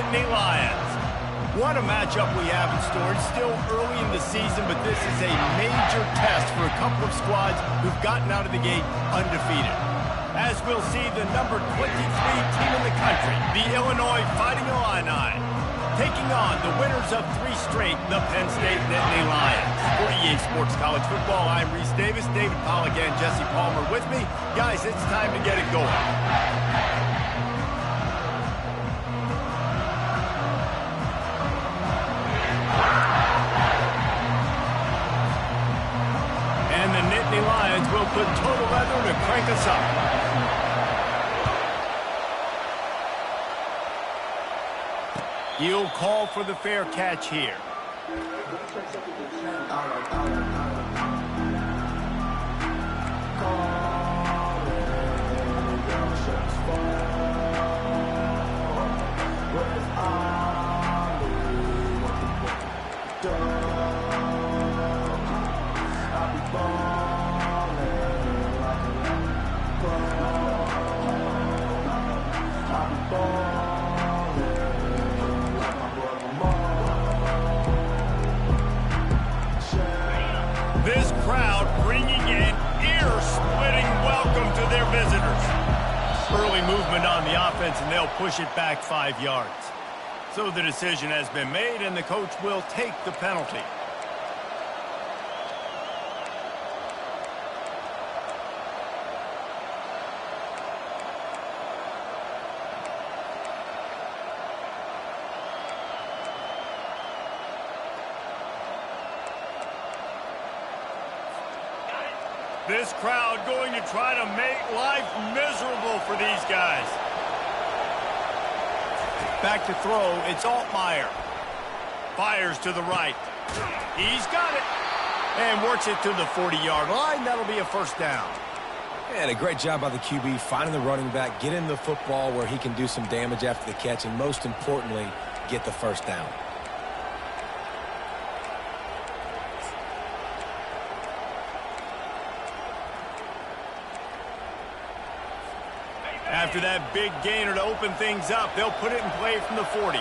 Nittany Lions. What a matchup we have in store. It's still early in the season, but this is a major test for a couple of squads who've gotten out of the gate undefeated. As we'll see, the number 23 team in the country, the Illinois Fighting Illini, taking on the winners of 3 straight, the Penn State Nittany Lions. For EA Sports College Football, I'm Reese Davis, David Pollack, and Jesse Palmer with me. Guys, it's time to get it going. And the Nittany Lions will put total leather to crank us up. He'll call for the fair catch here. This crowd bringing an ear-splitting welcome to their visitors. Early movement on the offense, and they'll push it back 5 yards. So the decision has been made, and the coach will take the penalty. This crowd going to try to make life miserable for these guys. Back to throw, it's Altmaier. Fires to the right. He's got it. And works it to the 40-yard line. That'll be a first down. And a great job by the QB, finding the running back, getting the football where he can do some damage after the catch, and most importantly, get the first down. After that big gainer to open things up, they'll put it in play from the 40.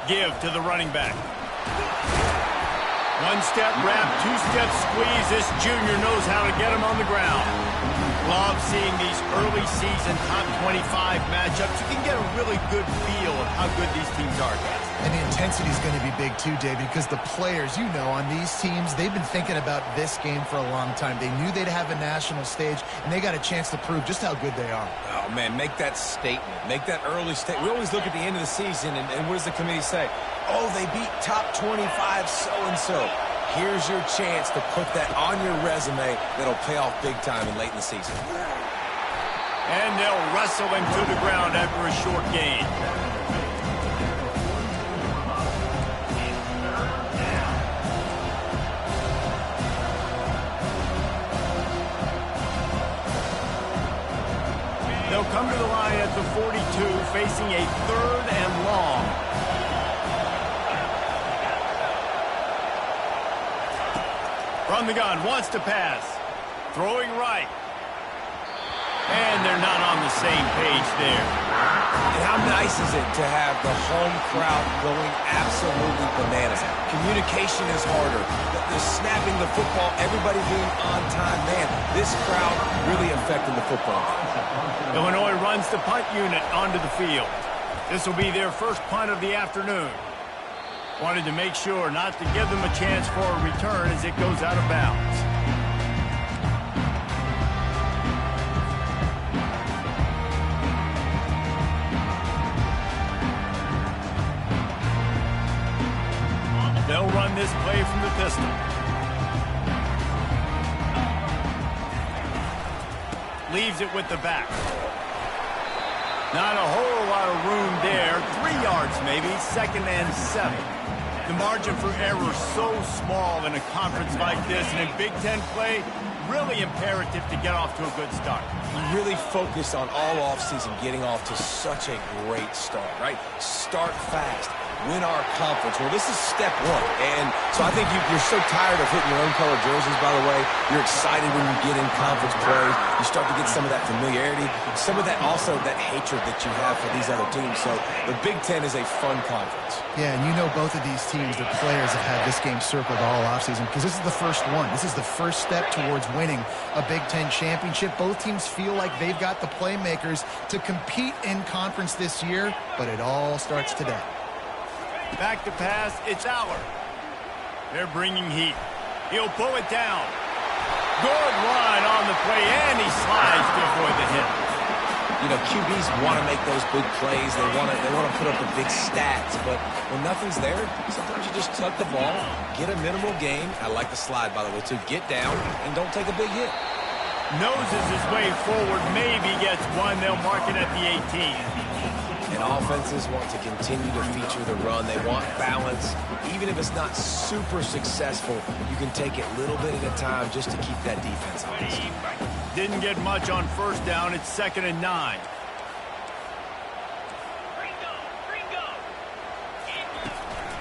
Give to the running back. One-step wrap, two-step squeeze. This junior knows how to get him on the ground. Love seeing these early season top 25 matchups. You can get a really good feel of how good these teams are, guys. And the intensity is going to be big too, David, because the players, you know, on these teams, they've been thinking about this game for a long time. They knew they'd have a national stage, and they got a chance to prove just how good they are. Oh, man, make that statement. Make that early statement. We always look at the end of the season, and what does the committee say? Oh, they beat top 25 so-and-so. Here's your chance to put that on your resume that'll pay off big time and late in the season. And they'll wrestle him to the ground after a short gain. They'll come to the line at the 42, facing a 3rd and long. From the gun, wants to pass. Throwing right. And they're not on the same page there. And how nice is it to have the home crowd going absolutely bananas? Communication is harder. The snapping the football, everybody being on time. Man, this crowd really affecting the football. Illinois runs the punt unit onto the field. This will be their first punt of the afternoon. Wanted to make sure not to give them a chance for a return as it goes out of bounds. They'll run this play from the pistol. Leaves it with the back. Not a whole lot of room there. 3 yards maybe, 2nd and 7. The margin for error so small in a conference like this, and in Big Ten play, really imperative to get off to a good start. You really focus on all offseason getting off to such a great start, right? Start fast. win our conference. Well, this is step one. And so I think you're so tired of hitting your own color jerseys, by the way. You're excited when you get in conference play. You start to get some of that familiarity, some of that also that hatred that you have for these other teams. So the Big Ten is a fun conference. Yeah, and you know both of these teams, their players have had this game circled all offseason because this is the first one. This is the first step towards winning a Big Ten championship. Both teams feel like they've got the playmakers to compete in conference this year, but it all starts today. Back to pass, it's Aller. They're bringing heat. He'll pull it down. Good run on the play, and he slides to avoid the hit. You know, QBs want to make those big plays. They want to put up the big stats, but when nothing's there, sometimes you just tuck the ball, get a minimal gain. I like the slide, by the way, too. Get down and don't take a big hit. Noses his way forward, maybe gets one. They'll mark it at the 18. And offenses want to continue to feature the run. They want balance. Even if it's not super successful, you can take it little bit at a time just to keep that defense honest. Didn't get much on first down. It's 2nd and 9.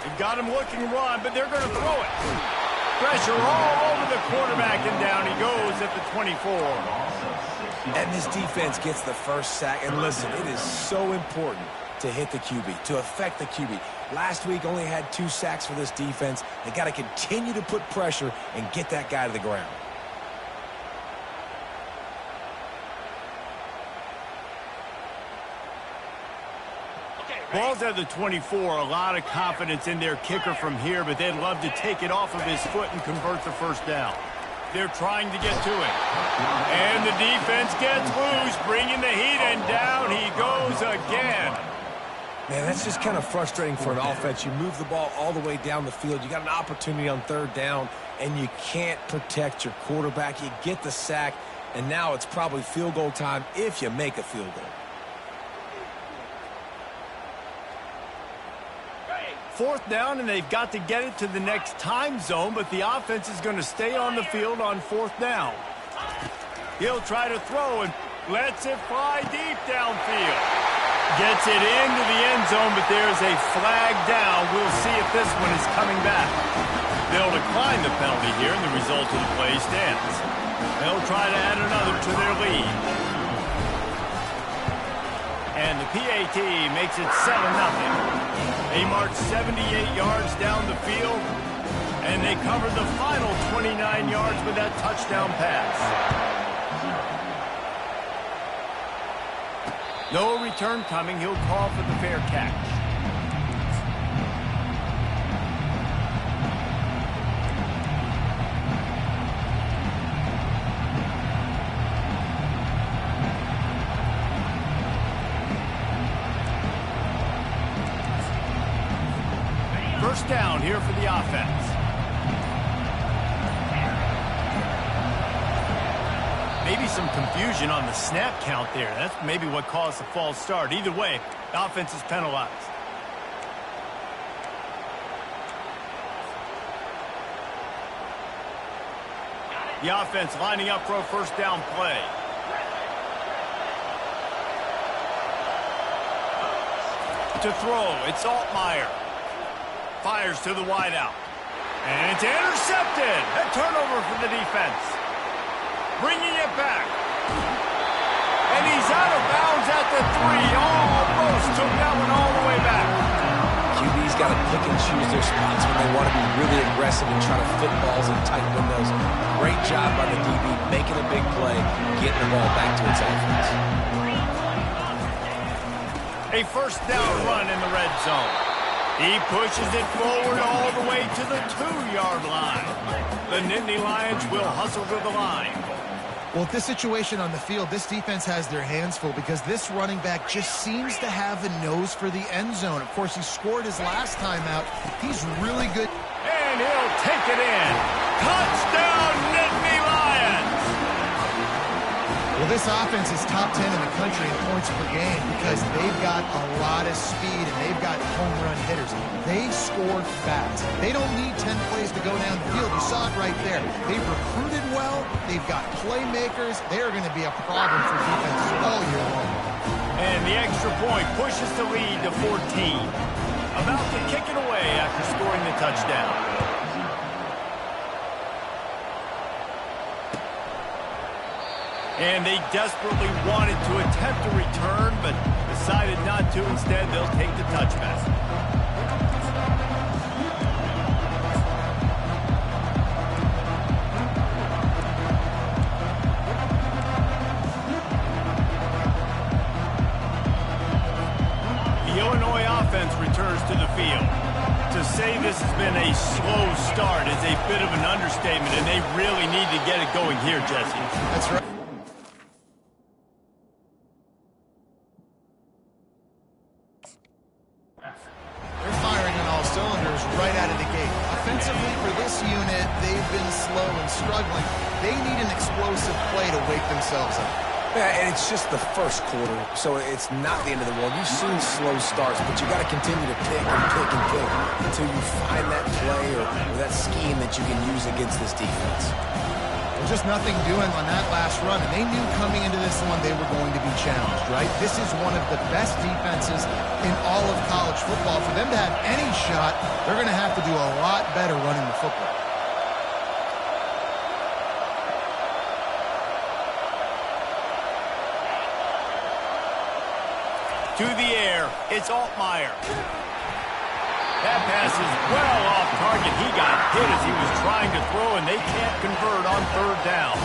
They've got him looking to run, but they're going to throw it. Pressure all over the quarterback, and down he goes at the 24. And this defense gets the first sack. And listen, it is so important to hit the QB, to affect the QB. Last week only had 2 sacks for this defense. They got to continue to put pressure and get that guy to the ground. Ball's at the 24. A lot of confidence in their kicker from here, but they'd love to take it off of his foot and convert the first down. They're trying to get to him. And the defense gets loose, bringing the heat, and down he goes again. Man, that's just kind of frustrating for an offense. You move the ball all the way down the field. You got an opportunity on 3rd down, and you can't protect your quarterback. You get the sack, and now it's probably field goal time if you make a field goal. 4th down, and they've got to get it to the next time zone, but the offense is going to stay on the field on 4th down. He'll try to throw and lets it fly deep downfield. Gets it into the end zone, but there's a flag down. We'll see if this one is coming back. They'll decline the penalty here, and the result of the play stands. They'll try to add another to their lead. And the PAT makes it 7-0. They march 78 yards down the field, and they cover the final 29 yards with that touchdown pass. No return coming. He'll call for the fair catch. First down here for the offense. Maybe some confusion on the snap count there. That's maybe what caused the false start. Either way, the offense is penalized. The offense lining up for a first down play. To throw, it's Altmaier. Fires to the wideout. And it's intercepted. A turnover for the defense. Bringing it back. And he's out of bounds at the 3. Almost took that one all the way back. QB's got to pick and choose their spots when they want to be really aggressive and try to fit balls in tight windows. Great job by the DB making a big play, getting the ball back to its offense. A first down run in the red zone. He pushes it forward all the way to the 2-yard line. The Nittany Lions will hustle to the line. Well, at this situation on the field, this defense has their hands full because this running back just seems to have a nose for the end zone. Of course, he scored his last time out. He's really good. And he'll take it in. Touchdown, Nittany Lions! Well, this offense is top 10 in the country in points per game because they've got a lot of speed and they've got home run hitters. They score fast. They don't need 10 plays to go down the field. You saw it right there. They've recruited well. They've got playmakers. They're going to be a problem for defenses all year long. And the extra point pushes the lead to 14. about to kick it away after scoring the touchdown. And they desperately wanted to attempt a return, but decided not to. Instead, they'll take the touchback. The Illinois offense returns to the field. To say this has been a slow start is a bit of an understatement, and they really need to get it going here, Jesse. That's right. They're firing on all cylinders right out of the gate. Offensively, for this unit, they've been slow and struggling. They need an explosive play to wake themselves up. Yeah, and it's just the first quarter, so it's not the end of the world. You've seen slow starts, but you got to continue to pick and pick and pick until you find that play or that scheme that you can use against this defense. Well, just nothing doing on that last run, and they knew coming into this one they were going to be challenged, right? This is one of the best defenses in all of college football. For them to have any shot, they're going to have to do a lot better running the football. To the air, it's Altmaier. That pass is well off target. He got hit as he was trying to throw, and they can't convert on third down.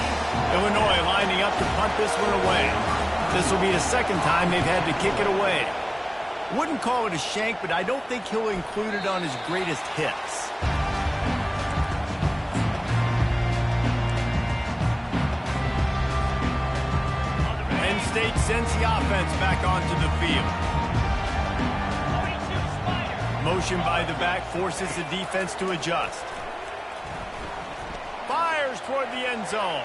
Illinois lining up to punt this one away. This will be the second time they've had to kick it away. Wouldn't call it a shank, but I don't think he'll include it on his greatest hits. State sends the offense back onto the field. Motion by the back forces the defense to adjust. Fires toward the end zone.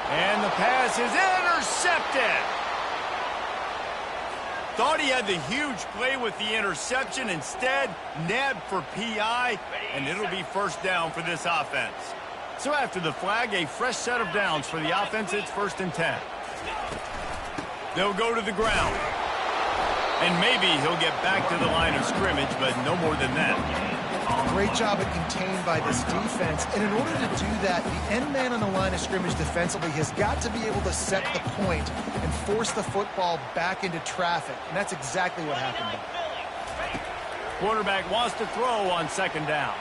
And the pass is intercepted. Thought he had the huge play with the interception. Instead, nabbed for PI, and it'll be first down for this offense. So after the flag, a fresh set of downs for the offense. It's 1st and 10. They'll go to the ground. And maybe he'll get back to the line of scrimmage, but no more than that. Great job at contained by this defense. And in order to do that, the end man on the line of scrimmage defensively has got to be able to set the point and force the football back into traffic. And that's exactly what happened. Quarterback wants to throw on 2nd down.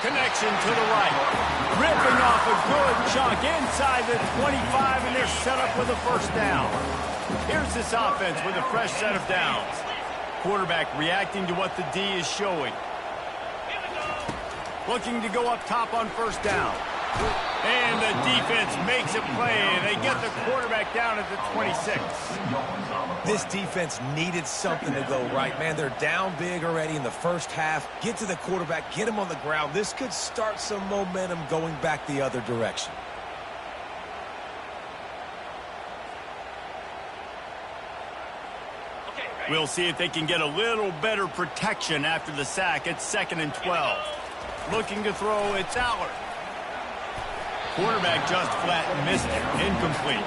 Connection to the right. Ripping off a good chunk inside the 25, and they're set up with a first down. Here's this offense with a fresh set of downs. Quarterback reacting to what the D is showing. Looking to go up top on 1st down. And the defense makes a play, and they get the quarterback down at the 26. This defense needed something to go right, man. They're down big already in the first half. Get to the quarterback, get him on the ground. This could start some momentum going back the other direction. We'll see if they can get a little better protection after the sack. It's 2nd and 12. Looking to throw, it's Allard. Quarterback just flat missed it. Incomplete.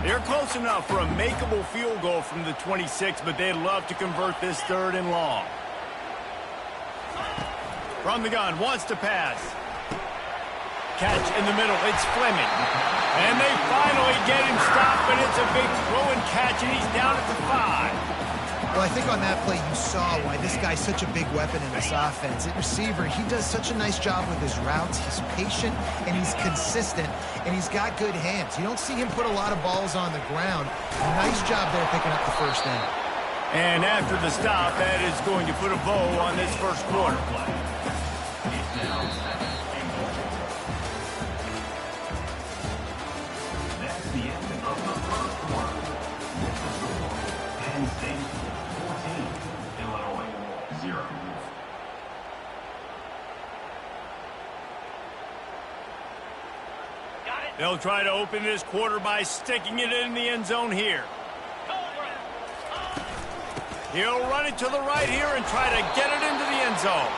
They're close enough for a makeable field goal from the 26, but they'd love to convert this 3rd and long. From the gun, wants to pass. Catch in the middle, it's Fleming. And they finally get him stopped, but it's a big throw and catch, and he's down at the 5. Well, I think on that play you saw why this guy's such a big weapon in this offense. At receiver, he does such a nice job with his routes. He's patient, and he's consistent, and he's got good hands. You don't see him put a lot of balls on the ground. Nice job there picking up the first down. And after the stop, that is going to put a bow on this first quarter. They'll try to open this quarter by sticking it in the end zone here. He'll run it to the right here and try to get it into the end zone.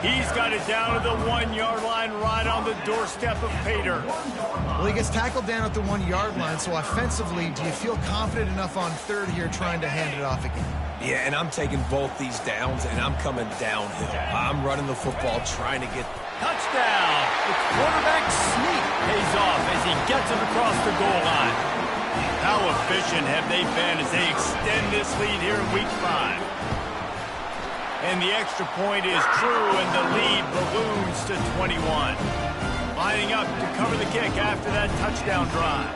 He's got it down to the 1-yard line right on the doorstep of pay dirt. Well, he gets tackled down at the 1-yard line, so offensively, do you feel confident enough on third here trying to hand it off again? Yeah, and I'm taking both these downs, and I'm coming downhill. I'm running the football, trying to get... Touchdown! The quarterback sneak pays off as he gets it across the goal line. How efficient have they been as they extend this lead here in Week 5? And the extra point is true, and the lead balloons to 21. Lining up to cover the kick after that touchdown drive.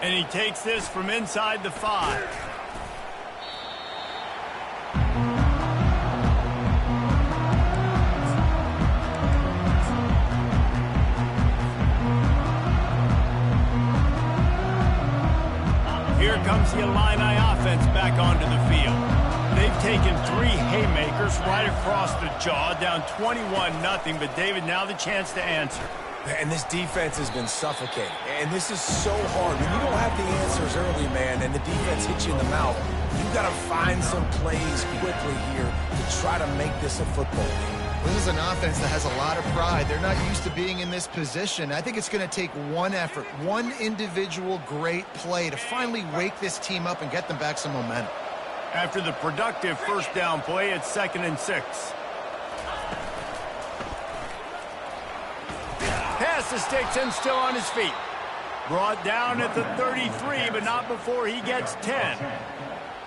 And he takes this from inside the 5. Here comes the Illini offense back onto the field. They've taken 3 haymakers right across the jaw, down 21-0, but David, now the chance to answer. And this defense has been suffocating. And this is so hard. When you don't have the answers early, man, and the defense hits you in the mouth, you've got to find some plays quickly here to try to make this a football game. This is an offense that has a lot of pride. They're not used to being in this position. I think it's going to take one effort, one individual great play to finally wake this team up and get them back some momentum. After the productive first down play, it's 2nd and 6. Pass to sticks and still on his feet. Brought down at the 33, but not before he gets 10.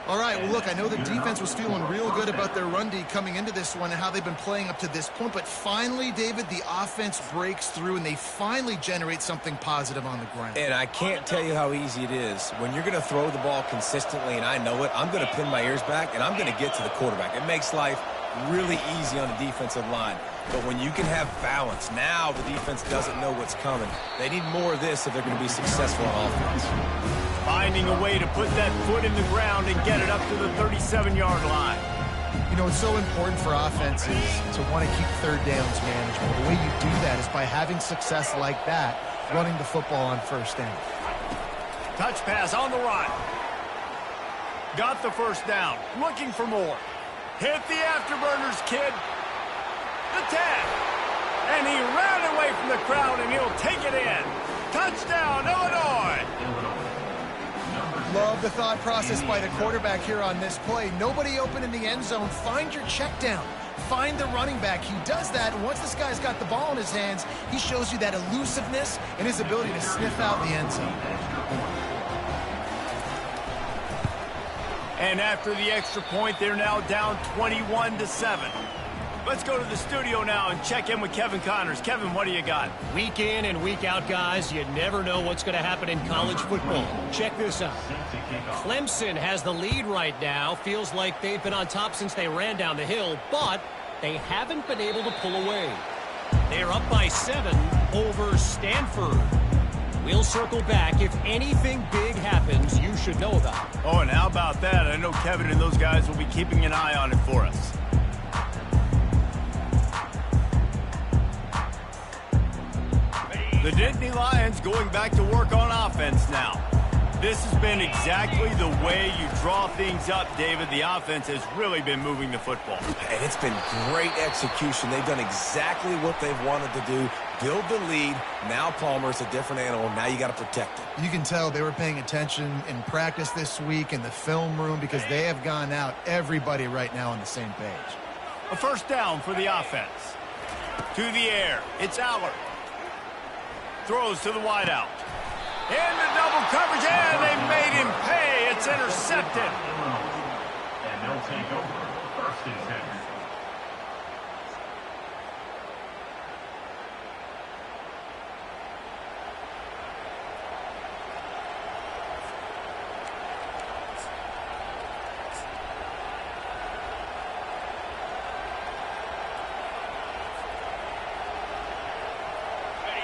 All right, well, look, I know the defense was feeling real good about their run D coming into this one and how they've been playing up to this point, but finally, David, the offense breaks through and they finally generate something positive on the ground. And I can't tell you how easy it is. When you're going to throw the ball consistently, and I know it, I'm going to pin my ears back, and I'm going to get to the quarterback. It makes life really easy on the defensive line. But when you can have balance, now the defense doesn't know what's coming. They need more of this if they're going to be successful on offense. Finding a way to put that foot in the ground and get it up to the 37-yard line. You know, it's so important for offenses to want to keep third downs manageable. The way you do that is by having success like that, running the football on first down. Touch pass on the run. Got the first down. Looking for more. Hit the afterburners, kid. The 10. And he ran away from the crowd, and he'll take it in. Touchdown, Illinois. Love the thought process by the quarterback here on this play. Nobody open in the end zone. Find your check down. Find the running back. He does that, and once this guy's got the ball in his hands, he shows you that elusiveness and his ability to sniff out the end zone. And after the extra point, they're now down 21-7. Let's go to the studio now and check in with Kevin Connors. Kevin, what do you got? Week in and week out, guys, you never know what's going to happen in college football. Check this out. Clemson has the lead right now. Feels like they've been on top since they ran down the hill, but they haven't been able to pull away. They're up by 7 over Stanford. We'll circle back. If anything big happens, you should know about it. Oh, and how about that? I know Kevin and those guys will be keeping an eye on it for us. The Nittany Lions going back to work on offense now. This has been exactly the way you draw things up, David. The offense has really been moving the football. And it's been great execution. They've done exactly what they've wanted to do. Build the lead. Now Palmer's a different animal. Now you got to protect it. You can tell they were paying attention in practice this week in the film room because they have gone out, everybody right now on the same page. A first down for the offense. To the air. It's Aller. Throws to the wideout. In the double coverage, and they made him pay. It's intercepted. And they'll take over first and 10.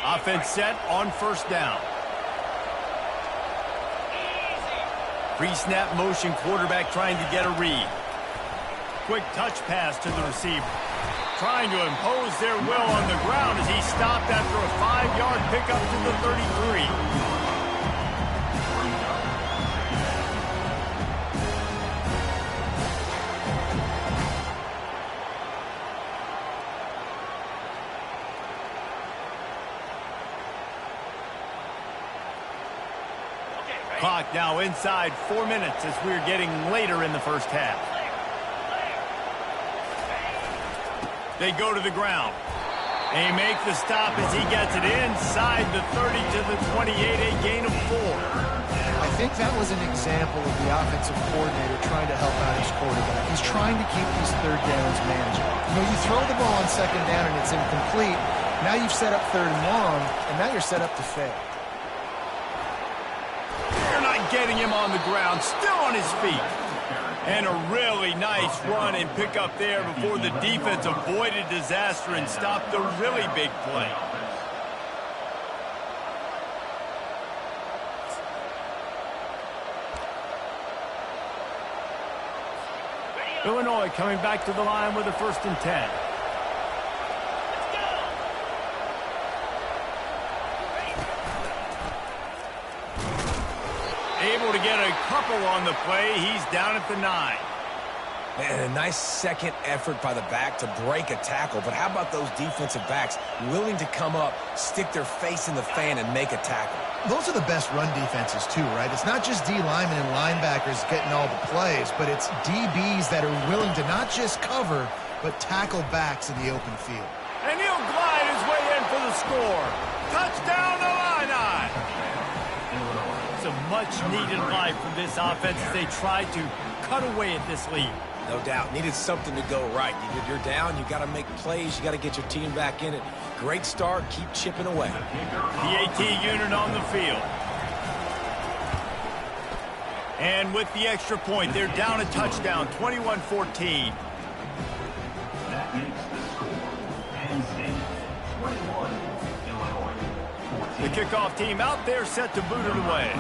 Offense set on first down. Pre-snap motion, quarterback trying to get a read. Quick touch pass to the receiver. Trying to impose their will on the ground as he stopped after a 5-yard pickup to the 33. Clock now inside 4 minutes as we're getting later in the first half. They go to the ground. They make the stop as he gets it inside the 30 to the 28, a gain of 4. I think that was an example of the offensive coordinator trying to help out his quarterback. He's trying to keep these third downs manageable. You know, you throw the ball on second down and it's incomplete. Now you've set up third and long, and now you're set up to fail. They're not getting him on the ground, still on his feet. And a really nice run and pick up there before the defense avoided disaster and stopped the really big play. Illinois coming back to the line with a 1st and 10. Able to get a couple on the play. He's down at the 9. Man, a nice second effort by the back to break a tackle. But how about those defensive backs willing to come up, stick their face in the fan, and make a tackle? Those are the best run defenses, too, right? It's not just D linemen and linebackers getting all the plays, but it's DBs that are willing to not just cover, but tackle backs in the open field. And he'll glide his way in for the score. Touchdown, Illini! It's a much-needed life for this offense as they tried to cut away at this lead. No doubt. Needed something to go right. You're down. You got to make plays. You got to get your team back in it. Great start. Keep chipping away. The AT unit on the field. And with the extra point, they're down a touchdown, 21-14. That makes the score. Penn State 21, Illinois 14. The kickoff team out there set to boot it away.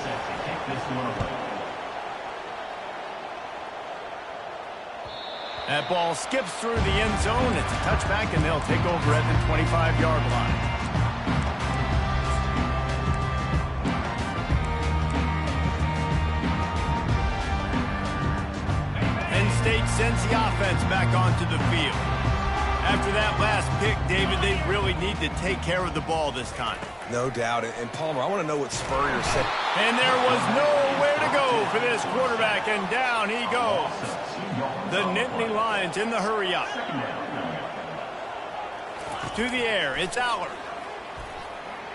Set to kick this one away. That ball skips through the end zone. It's a touchback, and they'll take over at the 25-yard line. Penn State sends the offense back onto the field. After that last pick, David, they really need to take care of the ball this time. No doubt. And Palmer, I want to know what Spurrier said. And there was nowhere to go for this quarterback, and down he goes. The Nittany Lions in the hurry-up. To the air, it's Allard.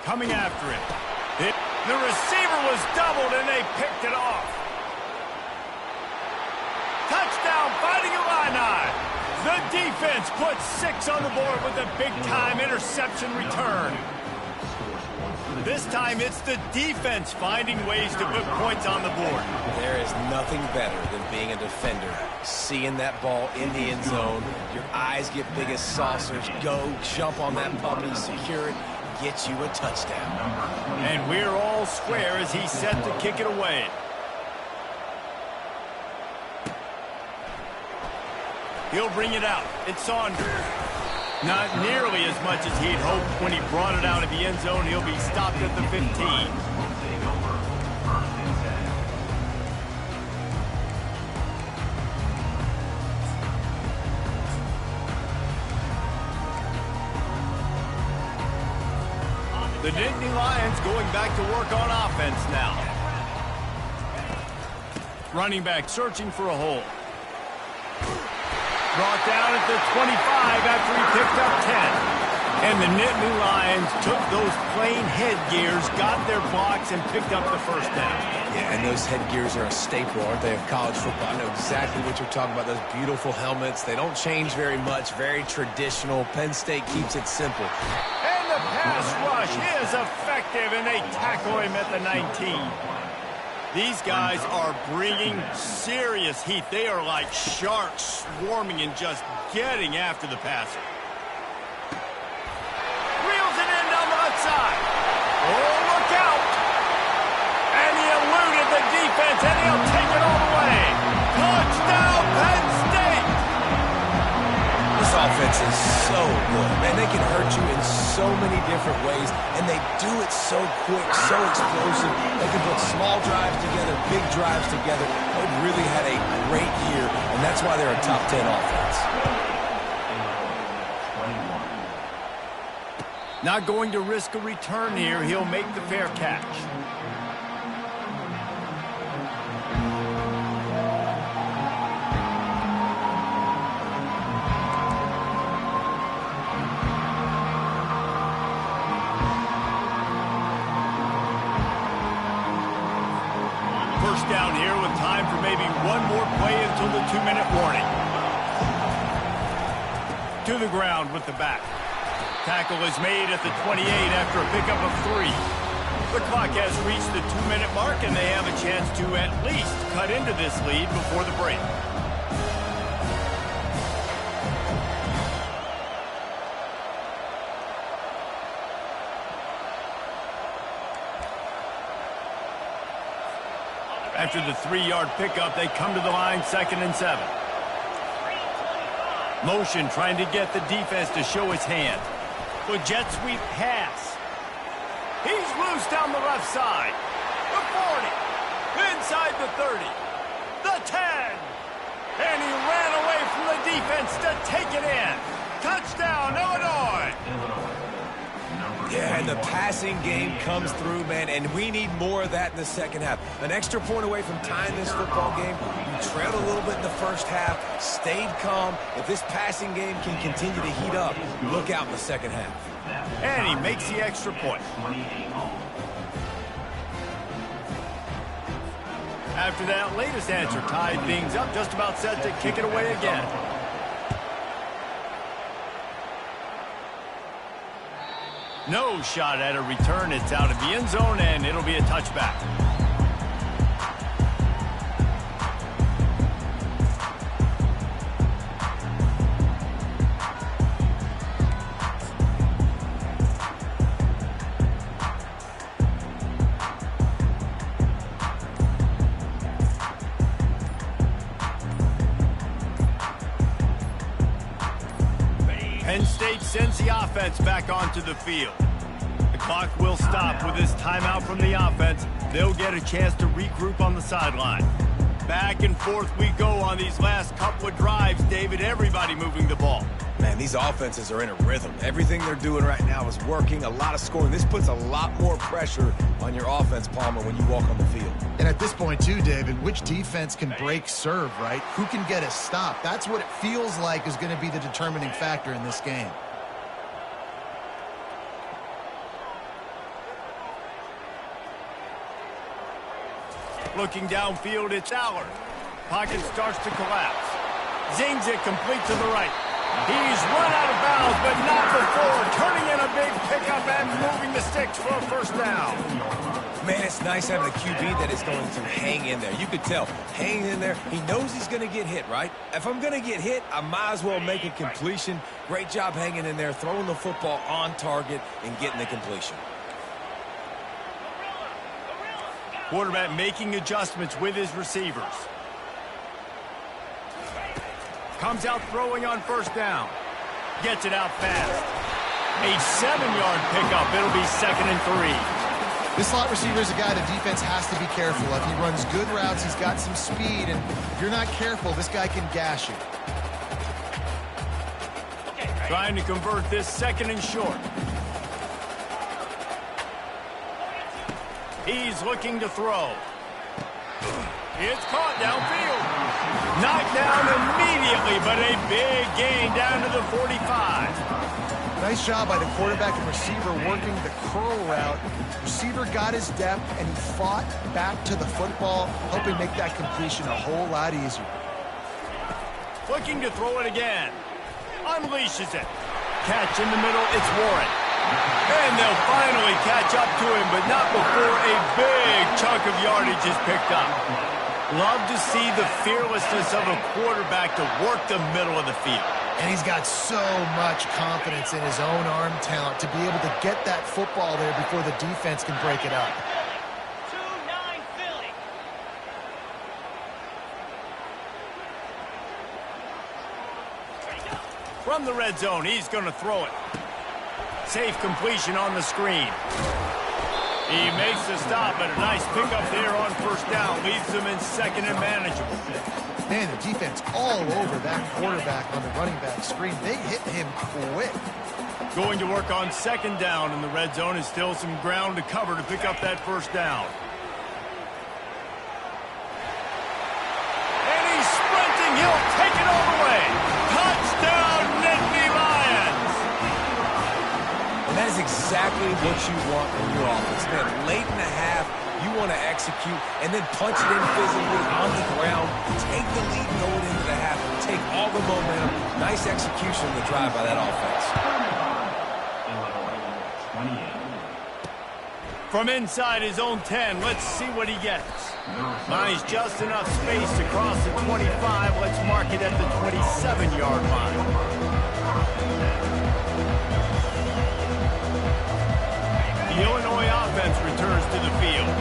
Coming after it. The receiver was doubled, and they picked it off. Touchdown, Fighting Illini. The defense puts 6 on the board with a big-time interception return. This time, it's the defense finding ways to put points on the board. There is nothing better than being a defender. Seeing that ball in the end zone, your eyes get big as saucers. Go, jump on that puppy, secure it, get you a touchdown. And we're all square as he's set to kick it away. He'll bring it out. It's Saunders. Not nearly as much as he'd hoped when he brought it out of the end zone. He'll be stopped at the 15. The Nittany Lions going back to work on offense now. Running back searching for a hole. Brought down at the 25 after he picked up 10. And the Nittany Lions took those plain headgears, got their blocks, and picked up the first down. Yeah, and those headgears are a staple, aren't they, of college football? I know exactly what you're talking about, those beautiful helmets. They don't change very much, very traditional. Penn State keeps it simple. And the pass rush is effective, and they tackle him at the 19. These guys are bringing serious heat. They are like sharks swarming and just getting after the passer. Reels it in down the left side. Oh, look out. And he eluded the defense, and he'll take it all the way. Touchdown, Penn State. This offense is so good. Man, they can hurt you in so many different ways, and they do it so quick, so explosive. They can put small drives together, big drives together. They've really had a great year, and that's why they're a top 10 offense. Not going to risk a return here. He'll make the fair catch. down here with time for maybe one more play until the 2-minute warning. To the ground with the back. Tackle is made at the 28 after a pickup of 3. The clock has reached the 2-minute mark, and they have a chance to at least cut into this lead before the break. After the 3-yard pickup, they come to the line, 2nd and 7. Motion trying to get the defense to show his hand. The jet sweep pass. He's loose down the left side. The 40. Inside the 30. The 10. And he ran away from the defense to take it in. Touchdown, Illinois. Yeah, and the passing game comes through, man, and we need more of that in the second half. An extra point away from tying this football game. We trailed a little bit in the first half, stayed calm. If this passing game can continue to heat up, look out in the second half. And he makes the extra point. After that latest answer tied things up, just about set to kick it away again. No shot at a return. It's out of the end zone, and it'll be a touchback. Penn State sends the offense back onto the field. The clock will stop with this timeout from the offense. They'll get a chance to regroup on the sideline. Back and forth we go on these last couple of drives, David. Everybody moving the ball. Man, these offenses are in a rhythm. Everything they're doing right now is working, a lot of scoring. This puts a lot more pressure on your offense, Palmer, when you walk on the field. And at this point, too, David, which defense can break serve, right? Who can get a stop? That's what it feels like is going to be the determining factor in this game. Looking downfield, it's Allard. Pocket starts to collapse. Zings it complete to the right. He's run out of bounds, but not before turning in a big pickup and moving the sticks for a first down. Man, it's nice having a QB that is going to hang in there. You could tell, hanging in there, he knows he's going to get hit, right? If I'm going to get hit, I might as well make a completion. Great job hanging in there, throwing the football on target and getting the completion. Quarterback making adjustments with his receivers. Comes out throwing on first down. Gets it out fast. A 7-yard pickup. It'll be 2nd and 3. This slot receiver is a guy the defense has to be careful of. He runs good routes. He's got some speed. And if you're not careful, this guy can gash you. Trying to convert this 2nd and short. He's looking to throw. It's caught downfield. Knocked down immediately, but a big gain down to the 45. Nice job by the quarterback and receiver working the curl route. Receiver got his depth, and he fought back to the football, helping make that completion a whole lot easier. Looking to throw it again. Unleashes it. Catch in the middle, it's Warren. And they'll finally catch up to him, but not before a big chunk of yardage is picked up. Love to see the fearlessness of a quarterback to work the middle of the field. And he's got so much confidence in his own arm talent to be able to get that football there before the defense can break it up. 2-9 Philly. From the red zone, he's going to throw it. Safe completion on the screen. He makes the stop, but a nice pickup there on first down. Leaves them in 2nd and manageable. Man, the defense all over that quarterback on the running back screen. They hit him quick. Going to work on 2nd down in the red zone. Is still some ground to cover to pick up that first down. And he's sprinting. He'll take it all the way. Touchdown, Nittany Lions! And that is exactly what you want in your offense. Man, late in the half, You want to execute and then punch it in physically on the ground. Take the lead going into the half. Take all the momentum. Nice execution of the drive by that offense. From inside his own 10, let's see what he gets. Finds just enough space to cross the 25. Let's mark it at the 27-yard line. The Illinois offense returns to the field.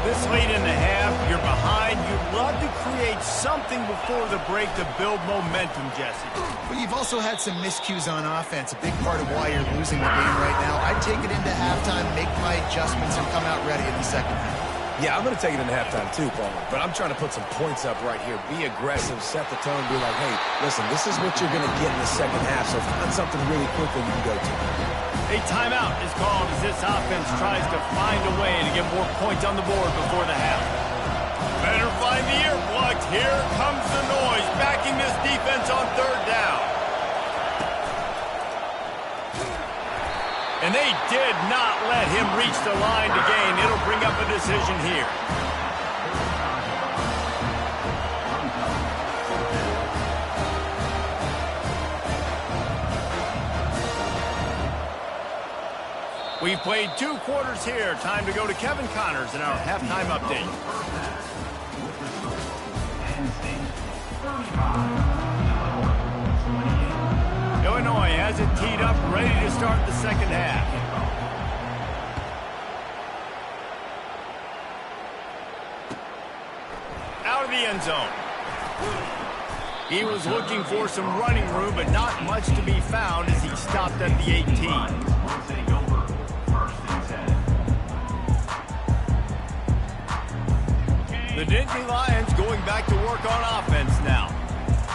This late in the half, you're behind. You'd love to create something before the break to build momentum, Jesse. But you've also had some miscues on offense, a big part of why you're losing the game right now. I'd take it into halftime, make my adjustments, and come out ready in the second half. Yeah, I'm going to take it into halftime too, Palmer. But I'm trying to put some points up right here. Be aggressive, set the tone, be like, hey, listen, this is what you're going to get in the second half, so find something really quick that you can go to. A timeout is called as this offense tries to find a way to get more points on the board before the half. Better find the earplugs. Here comes the noise, backing this defense on third down. And they did not let him reach the line to gain. It'll bring up a decision here. We've played 2 quarters here. Time to go to Kevin Connors in our halftime update. Illinois has it teed up, ready to start the second half. Out of the end zone. He was looking for some running room, but not much to be found as he stopped at the 18. The Nittany Lions going back to work on offense now.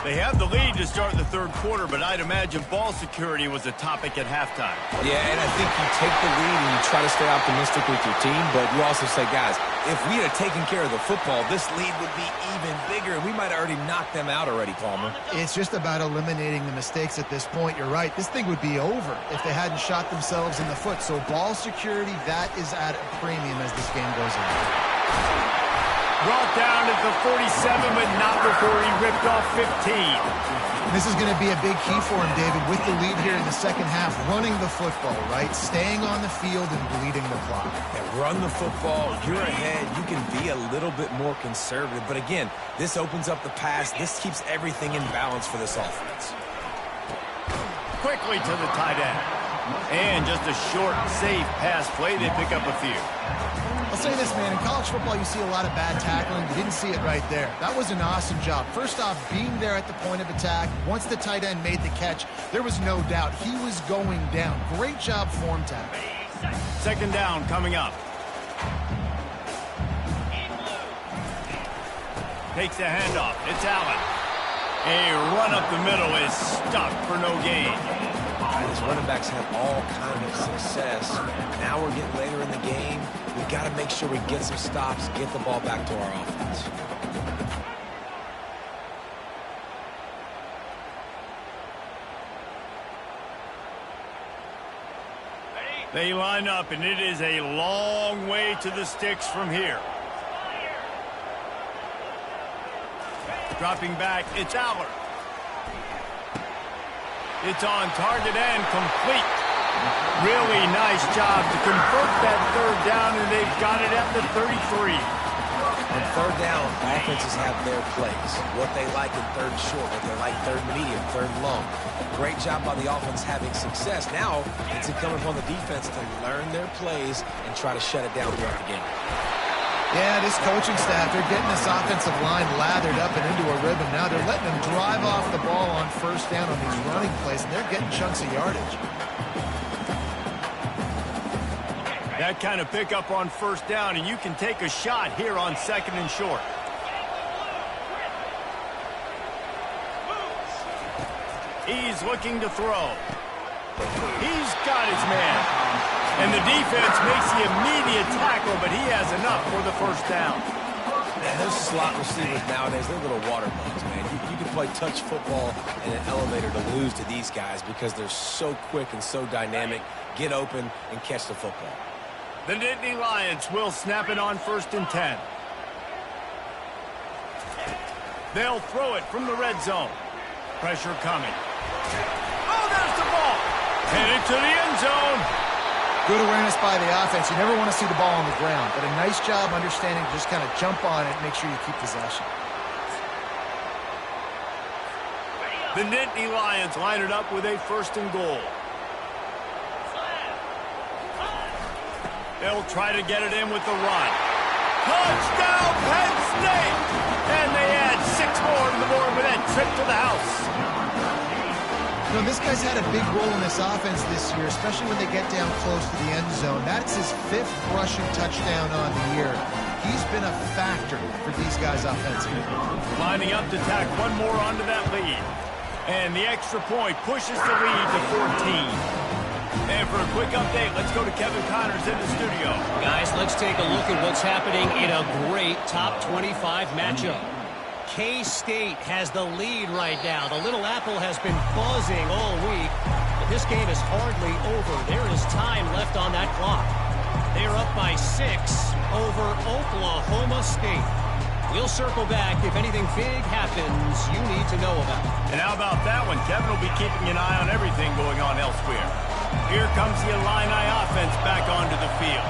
They have the lead to start the third quarter, but I'd imagine ball security was a topic at halftime. Yeah, and I think you take the lead and you try to stay optimistic with your team, but you also say, guys, if we had taken care of the football, this lead would be even bigger, and we might have already knocked them out already, Palmer. It's just about eliminating the mistakes at this point. You're right. This thing would be over if they hadn't shot themselves in the foot. So ball security, that is at a premium as this game goes on. Brought down at the 47, but not before he ripped off 15. This is going to be a big key for him, David, with the lead here in the second half, running the football, right? Staying on the field and bleeding the clock. Yeah, run the football. You're ahead. You can be a little bit more conservative. But again, this opens up the pass. This keeps everything in balance for this offense. Quickly to the tight end. And just a short, safe pass play. They pick up a few. I'll say this, man. In college football, you see a lot of bad tackling. You didn't see it right there. That was an awesome job. First off, being there at the point of attack. Once the tight end made the catch, there was no doubt he was going down. Great job form tackle. Second down coming up. Takes the handoff. It's Allen. A run up the middle is stuck for no gain. These running backs have all kinds of success. Now we're getting later in the game. We've got to make sure we get some stops, get the ball back to our offense. They line up, and it is a long way to the sticks from here. Dropping back, it's Aller. It's on target and complete. Really nice job to convert that third down, and they've got it at the 33. On third down, offenses have their plays. What they like in third short, what they like third medium, third long. Great job by the offense having success. Now it's incumbent upon the defense to learn their plays and try to shut it down throughout the game. Yeah, this coaching staff, they're getting this offensive line lathered up and into a rhythm. Now they're letting them drive off the ball on first down on these running plays, and they're getting chunks of yardage. That kind of pickup on first down, and you can take a shot here on second and short. He's looking to throw. He's got his man. And the defense makes the immediate tackle, but he has enough for the first down. And those slot receivers nowadays, they're little water bugs, man. You can play touch football in an elevator to lose to these guys because they're so quick and so dynamic. Get open and catch the football. The Nittany Lions will snap it on 1st and 10. They'll throw it from the red zone. Pressure coming. Oh, there's the ball. Headed to the end zone. Good awareness by the offense. You never want to see the ball on the ground, but a nice job understanding to just kind of jump on it and make sure you keep possession. The Nittany Lions line it up with a 1st and goal. They'll try to get it in with the run. Touchdown, Penn State! And they add 6 more to the board with that trip to the house. You know, this guy's had a big role in this offense this year, especially when they get down close to the end zone. That's his 5th rushing touchdown on the year. He's been a factor for these guys offensively. Lining up to tack one more onto that lead. And the extra point pushes the lead to 14. And for a quick update, let's go to Kevin Connors in the studio. Guys, let's take a look at what's happening in a great top 25 matchup. K-State has the lead right now. The Little Apple has been buzzing all week, but this game is hardly over. There is time left on that clock. They're up by 6 over Oklahoma State. We'll circle back if anything big happens you need to know about. And how about that one? Kevin will be keeping an eye on everything going on elsewhere. Here comes the Illini offense back onto the field.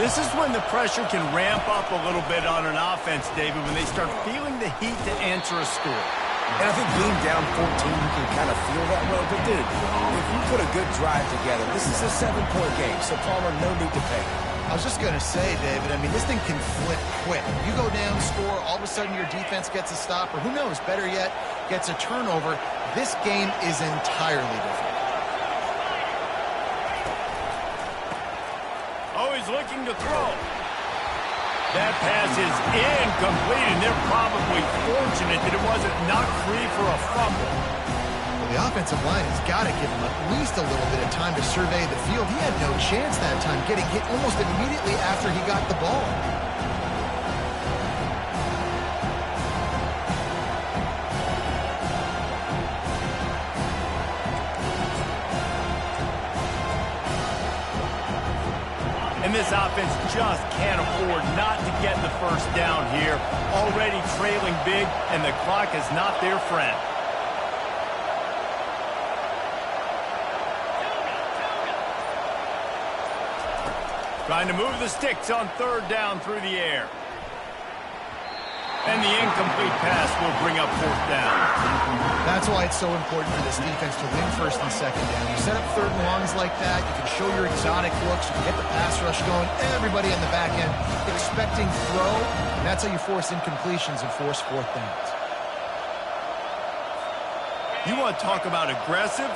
This is when the pressure can ramp up a little bit on an offense, David, when they start feeling the heat to answer a score. And I think being down 14, you can kind of feel that way. But, dude, if you put a good drive together, this is a 7-point game, so Palmer, no need to panic. I was just going to say, David, I mean, this thing can flip quick. You go down, score, all of a sudden your defense gets a stop, or who knows, better yet, gets a turnover. This game is entirely different. Oh, he's looking to throw. That pass is incomplete, and they're probably fortunate that it wasn't knocked free for a fumble. Well, the offensive line has got to give him at least a little bit of time to survey the field. He had no chance that time, getting hit almost immediately after he got the ball. And this offense just can't afford not to get the first down here. Already trailing big, and the clock is not their friend. Trying to move the sticks on 3rd down through the air. And the incomplete pass will bring up 4th down. That's why it's so important for this defense to win 1st and 2nd down. You set up 3rd and longs like that, you can show your exotic looks, you can get the pass rush going, everybody in the back end expecting throw, and that's how you force incompletions and force 4th downs. You want to talk about aggressive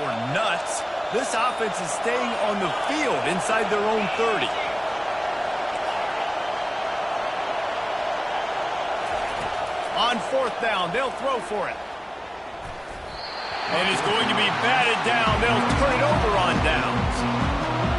or nuts? This offense is staying on the field inside their own 30. On 4th down, they'll throw for it. And it's going to be batted down. They'll turn it over on downs.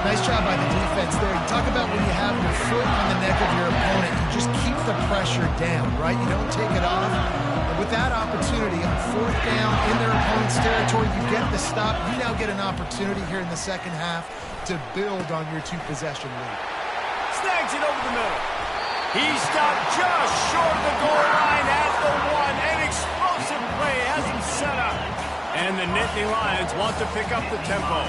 Nice job by the defense there. You talk about when you have your foot on the neck of your opponent, you just keep the pressure down, right? You don't take it off. And with that opportunity on 4th down in their opponent's territory, you get the stop. You now get an opportunity here in the second half to build on your 2-possession lead. Snags it over the middle. He stopped just short of the goal line at the 1. An explosive play has him set up. And the Nittany Lions want to pick up the tempo.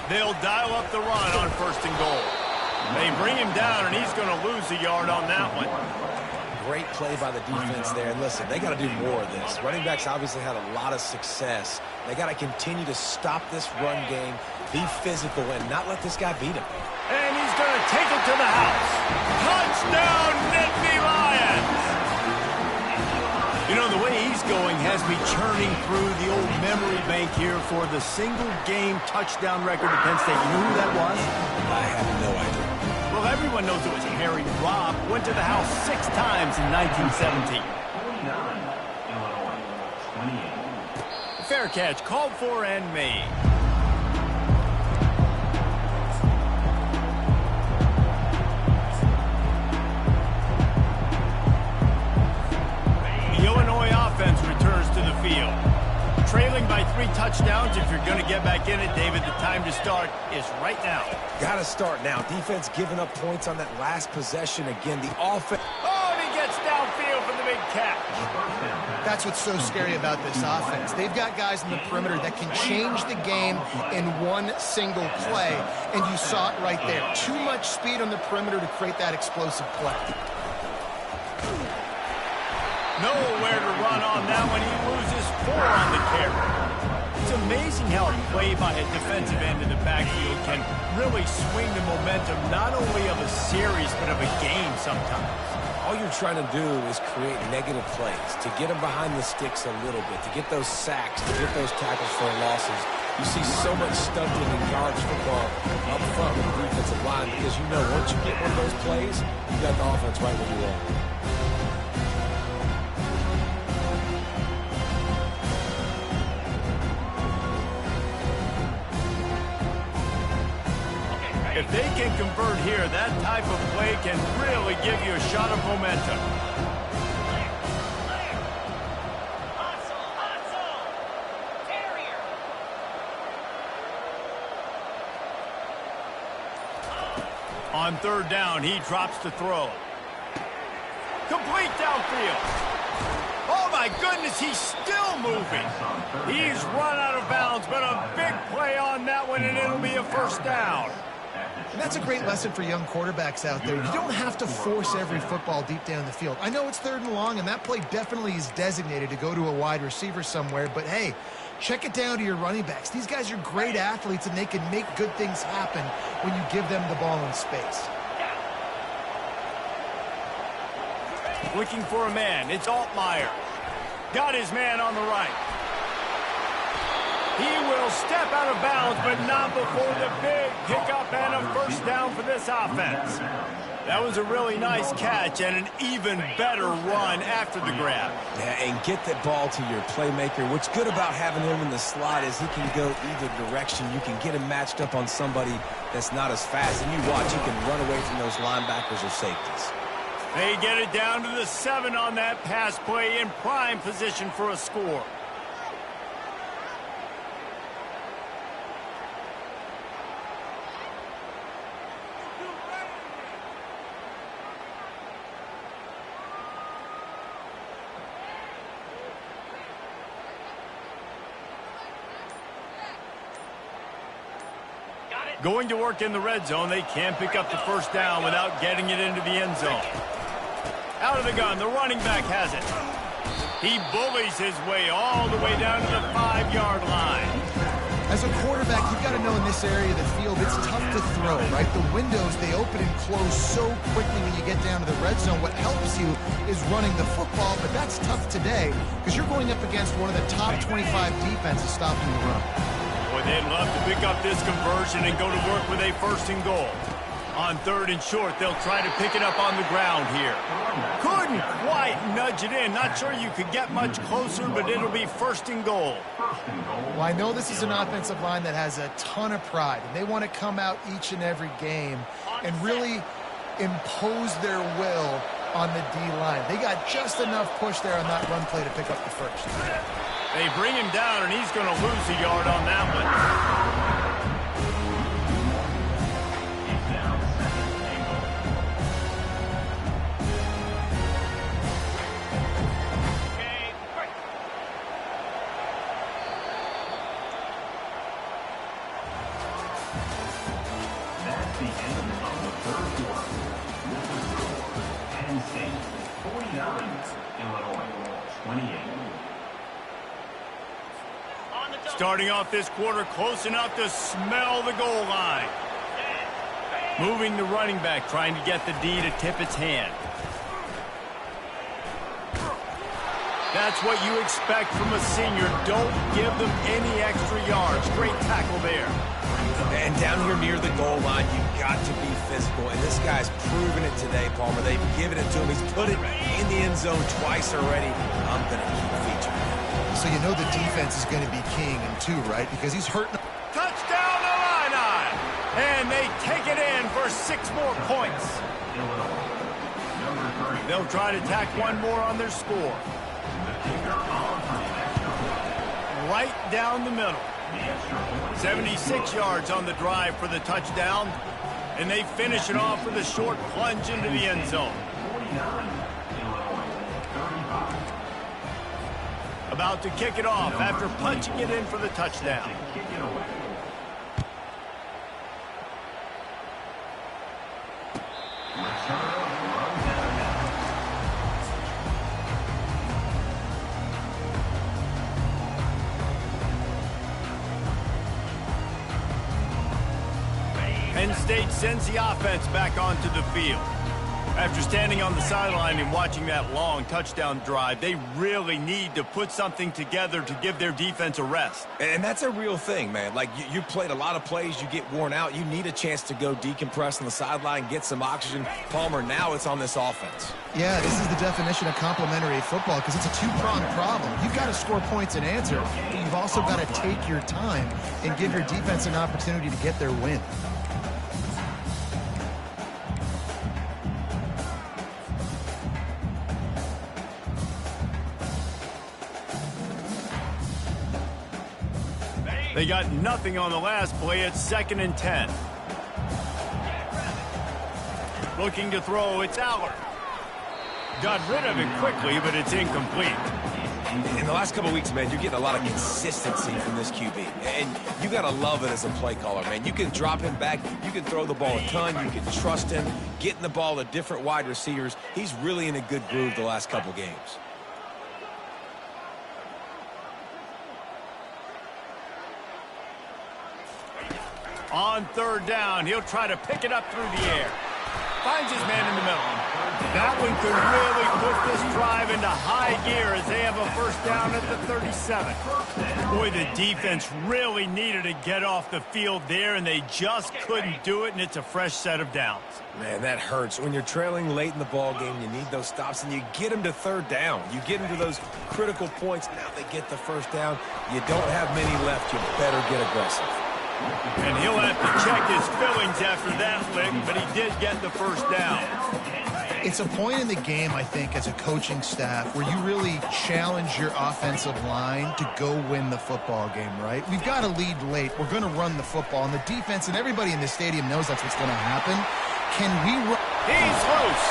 They'll dial up the run on 1st and goal. They bring him down, and he's going to lose a yard on that one. Great play by the defense there. And listen, they got to do more of this. Running backs obviously had a lot of success. They got to continue to stop this run game, be physical, and not let this guy beat him. And he's going to take it to the house. Touchdown, Nittany Lions! You know, the way he's going has me churning through the old memory bank here for the single-game touchdown record at Penn State. You know who that was? I have no idea. Well, everyone knows it was Harry Robb. Went to the house 6 times in 1917. 29, Illinois, 28. Fair catch, called for and made. The Illinois offense returns to the field. Trailing by 3 touchdowns. touchdowns. If you're going to get back in it, David, the time to start is right now. Got to start now. Defense giving up points on that last possession. Again, the offense. Oh, and he gets downfield for the big catch. That's what's so scary about this offense. They've got guys in the perimeter that can change the game in one single play, and you saw it right there. Too much speed on the perimeter to create that explosive play. Nowhere to run on that one. He loses 4 on the carry. It's amazing how a play by a defensive end in the backfield can really swing the momentum not only of a series but of a game sometimes. All you're trying to do is create negative plays, to get them behind the sticks a little bit, to get those sacks, to get those tackles for losses. You see so much stunting in college football up front with the defensive line because you know once you get one of those plays, you got the offense right where you are. If they can convert here, that type of play can really give you a shot of momentum. On 3rd down, he drops to throw. Complete downfield. Oh, my goodness, he's still moving. He's run out of bounds, but a big play on that one, and it'll be a 1st down. And that's a great lesson for young quarterbacks out there. You don't have to force every football deep down the field. I know it's 3rd and long, and that play definitely is designated to go to a wide receiver somewhere, but hey, check it down to your running backs. These guys are great athletes, and they can make good things happen when you give them the ball in space. Looking for a man. It's Altmaier. Got his man on the right. He will step out of bounds, but not before the big pickup and a 1st down for this offense. That was a really nice catch and an even better run after the grab. Yeah, and get that ball to your playmaker. What's good about having him in the slot is he can go either direction. You can get him matched up on somebody that's not as fast. And you watch, he can run away from those linebackers or safeties. They get it down to the 7 on that pass play in prime position for a score. Going to work in the red zone. They can't pick up the 1st down without getting it into the end zone. Out of the gun, the running back has it. He bullies his way all the way down to the 5-yard line. As a quarterback, you've got to know in this area of the field, it's tough to throw, right? The windows, they open and close so quickly when you get down to the red zone. What helps you is running the football, but that's tough today because you're going up against one of the top 25 defenses stopping the run. Boy, they'd love to pick up this conversion and go to work with a 1st and goal. On 3rd and short, they'll try to pick it up on the ground here. Couldn't quite nudge it in. Not sure you could get much closer, but it'll be 1st and goal. Well, I know this is an offensive line that has a ton of pride, and they want to come out each and every game and really impose their will on the D-line. They got just enough push there on that run play to pick up the 1st. They bring him down, and he's going to lose a yard on that one. That's the end of the 3rd quarter. This is the score. Penn State 49, Illinois 28. Starting off this quarter close enough to smell the goal line. Moving the running back, trying to get the D to tip its hand. That's what you expect from a senior. Don't give them any extra yards. Great tackle there. And down here near the goal line, you've got to be physical. And this guy's proven it today, Palmer. They've given it to him. He's put it in the end zone twice already. I'm going to keep featuring him. So you know the defense is going to be king in 2, right? Because he's hurting. Touchdown, Illini! And they take it in for 6 more points. They'll try to tack one more on their score. right down the middle. 76 yards on the drive for the touchdown, and they finish it off with a short plunge into the end zone. About to kick it off after punching it in for the touchdown. Penn State sends the offense back onto the field. After standing on the sideline and watching that long touchdown drive, they really need to put something together to give their defense a rest. And that's a real thing, man. Like, you played a lot of plays, you get worn out. You need a chance to go decompress on the sideline, get some oxygen. Palmer, now it's on this offense. Yeah, this is the definition of complementary football because it's a two-pronged problem. You've got to score points and answer, but you've also got to take your time and give your defense an opportunity to get their win. They got nothing on the last play. It's 2nd and 10. Looking to throw, it's Allard. Got rid of it quickly, but it's incomplete. In the last couple of weeks, man, you're getting a lot of consistency from this QB. And you got to love it as a play caller, man. You can drop him back. You can throw the ball a ton. You can trust him. Getting the ball to different wide receivers. He's really in a good groove the last couple games. On 3rd down, he'll try to pick it up through the air. Finds his man in the middle. That one could really put this drive into high gear as they have a 1st down at the 37. Boy, the defense really needed to get off the field there, and they just couldn't do it, and it's a fresh set of downs. Man, that hurts. When you're trailing late in the ball game, you need those stops, and you get them to 3rd down. You get them to those critical points. Now they get the 1st down. You don't have many left. You better get aggressive. And he'll have to check his fillings after that lick, but he did get the 1st down. It's a point in the game, I think, as a coaching staff where you really challenge your offensive line to go win the football game, right? We've got to lead late. We're going to run the football, and the defense and everybody in the stadium knows that's what's going to happen. Can we run? He's loose.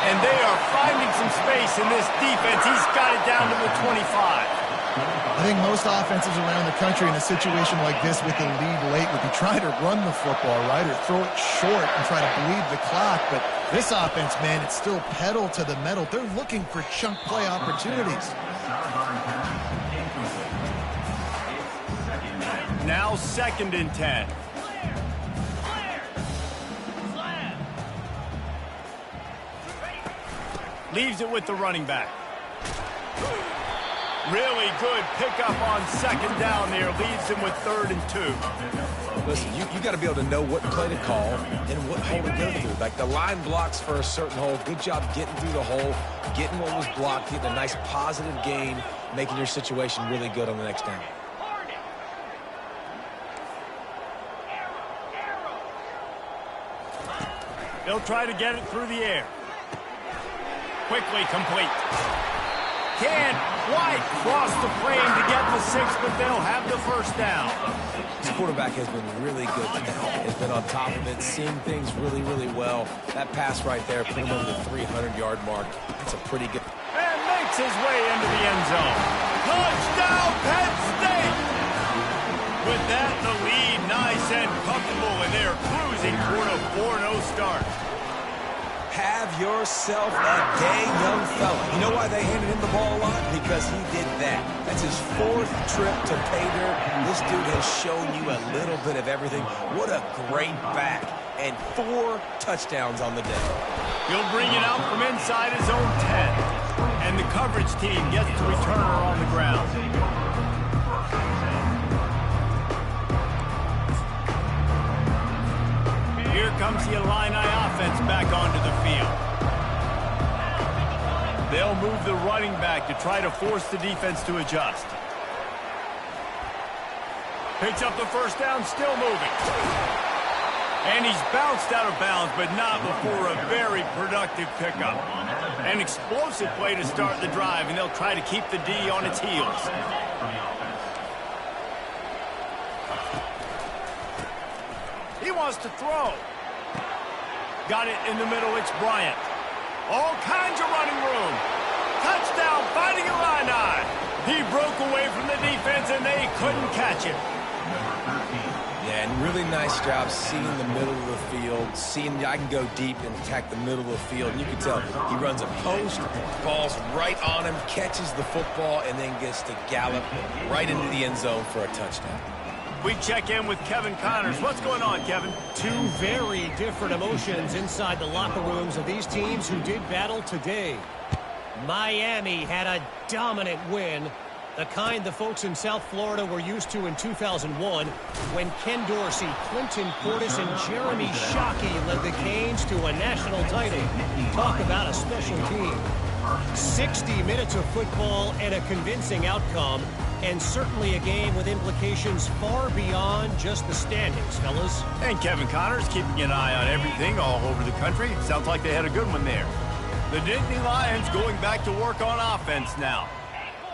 And they are finding some space in this defense. He's got it down to the 25. I think most offenses around the country in a situation like this with the lead late would be trying to run the football, right, or throw it short and try to bleed the clock. But this offense, man, it's still pedal to the metal. They're looking for chunk play opportunities. Now 2nd and 10. Leaves it with the running back. Really good pickup on 2nd down there. Leaves him with 3rd and 2. Listen, you got to be able to know what play to call and what hole to go through. Like the line blocks for a certain hole. Good job getting through the hole, getting what was blocked, getting a nice positive gain, making your situation really good on the next down. They'll try to get it through the air. Quickly complete. Can't quite cross the frame to get the 6, but they'll have the 1st down. This quarterback has been really good today. Has been on top of it, seeing things really, really well. That pass right there put him over the 300-yard mark. That's a pretty good. And makes his way into the end zone. Touchdown, Penn State! With that, the lead nice and comfortable, and they're cruising toward a 4-0 start. Have yourself a day, young fella. You know why they handed him the ball a lot? Because he did that. That's his 4th trip to pay dirt. This dude has shown you a little bit of everything. What a great back. And 4 touchdowns on the day. He'll bring it out from inside his own 10. And the coverage team gets the returner on the ground. Here comes the Illini offense back onto the field. They'll move the running back to try to force the defense to adjust. Picks up the 1st down, still moving. And he's bounced out of bounds, but not before a very productive pickup. An explosive play to start the drive, and they'll try to keep the D on its heels. He wants to throw. Got it in the middle. It's Bryant. All kinds of running room. Touchdown, Fighting Illini. He broke away from the defense, and they couldn't catch him. Yeah, and really nice job seeing the middle of the field, seeing I can go deep and attack the middle of the field. And you can tell he runs a post, falls right on him, catches the football, and then gets to gallop right into the end zone for a touchdown. We check in with Kevin Connors. What's going on, Kevin? Two very different emotions inside the locker rooms of these teams who did battle today. Miami had a dominant win, the kind the folks in South Florida were used to in 2001 when Ken Dorsey, Clinton Portis, and Jeremy Shockey led the Canes to a national title. Talk about a special team. 60 minutes of football and a convincing outcome, and certainly a game with implications far beyond just the standings, fellas. And Kevin Connors keeping an eye on everything all over the country. Sounds like they had a good one there. The Nittany Lions going back to work on offense now.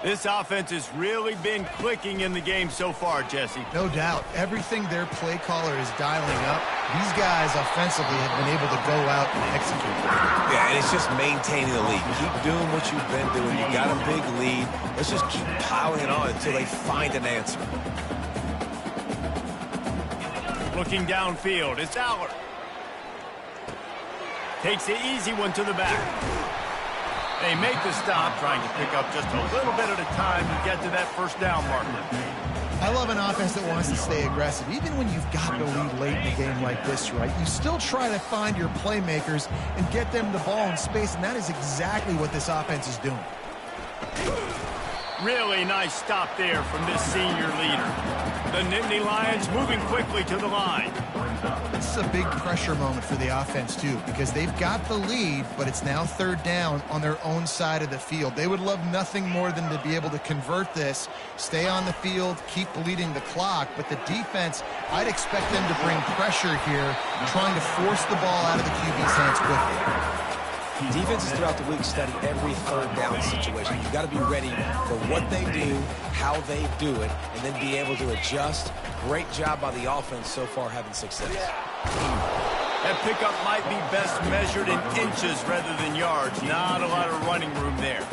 This offense has really been clicking in the game so far, Jesse. No doubt. Everything their play caller is dialing up, these guys offensively have been able to go out and execute. Yeah, and it's just maintaining the lead. Keep doing what you've been doing. You got a big lead. Let's just keep piling it on until they find an answer. Looking downfield, it's Allard. Takes the easy one to the back. They make the stop, trying to pick up just a little bit at a time to get to that first down marker. I love an offense that wants to stay aggressive. Even when you've got the lead late in a game like this, right, you still try to find your playmakers and get them the ball in space, and that is exactly what this offense is doing. Really nice stop there from this senior leader. The Nittany Lions moving quickly to the line. This is a big pressure moment for the offense, too, because they've got the lead, but it's now third down on their own side of the field. They would love nothing more than to be able to convert this, stay on the field, keep bleeding the clock, but the defense, I'd expect them to bring pressure here, trying to force the ball out of the QB's hands quickly. Defenses throughout the week study every third down situation. You've got to be ready for what they do, how they do it, and then be able to adjust. Great job by the offense so far having success. That pickup might be best measured in inches rather than yards. Not a lot of running room there.